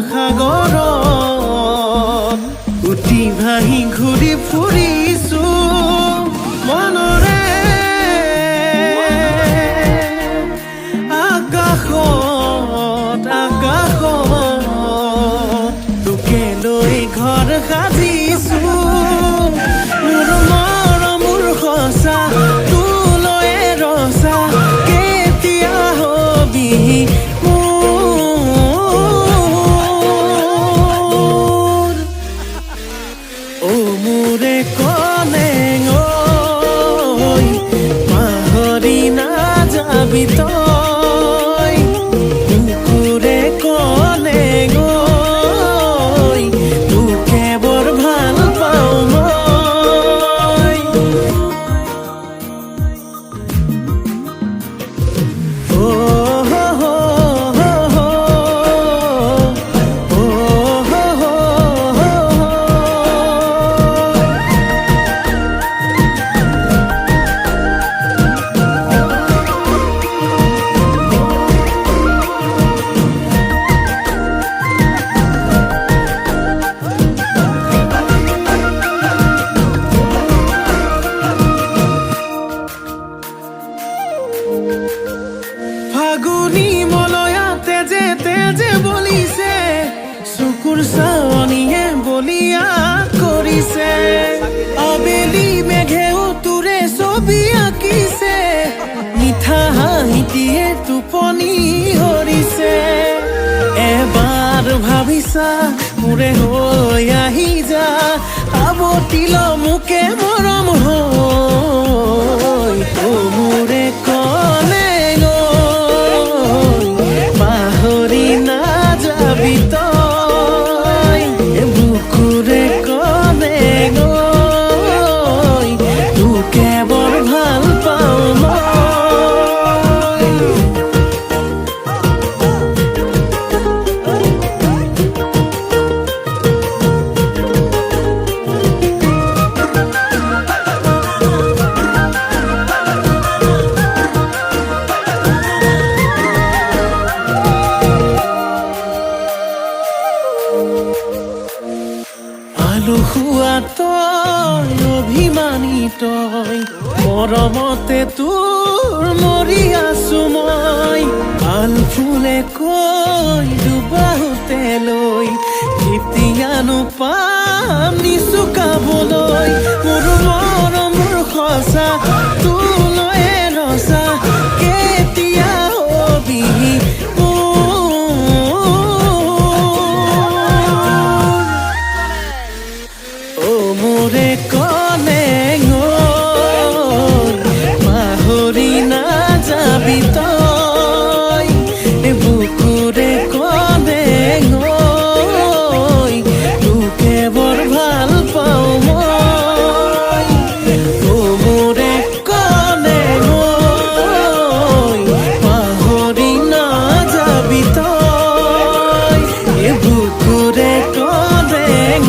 সাগৰত উটি ভাহি ঘূৰি ফুৰিছো মনৰে আকাশত তোকে লৈ ঘৰ সাজিছো মোৰ মৰমৰ সঁচা তোলৈ ৰচা কেতিয়া হবি মোৰে কলেং ঐ পাহৰি নাযাবি তই কুকুৰে কলেং ঐ তোকে বৰ ভাল পাওঁ মই ফাগুনি মলয়া তেজে তেজে বলিছে চকুৰ চাৱনিয়ে বলিয়া কৰিছে আবেলি মেঘেও তোৰে ছবি আঁকিছে মিঠা হাঁহিটিয়ে টোপনি হৰিছে এবাৰ ভাবিছা মোৰে হৈ আহি যা আৱতিল মোকে মৰম হৈ মোৰে কলে পাহৰি নাযাবি তই বুকুৰে কলে তোকে বৰ ভাল পাওঁ মই আলসুৱা তই অভিমানী তই মৰমতে তোৰ মৰি আছো মই ভাল ফুলে কৈ দুবাহুতে লৈ কেতিয়ানো পাম নিচুকাবলৈ মোৰ মৰমৰ সঁচা তোলৈ ৰচা কেতিয়া হবি মোৰে কলেং পাহৰি নাযাবি তই বুকুৰে কলেং তোকে বৰ ভাল পাওঁ মই মোৰে কলেং পাহৰি নাযাবি তই বুকুৰে কলেং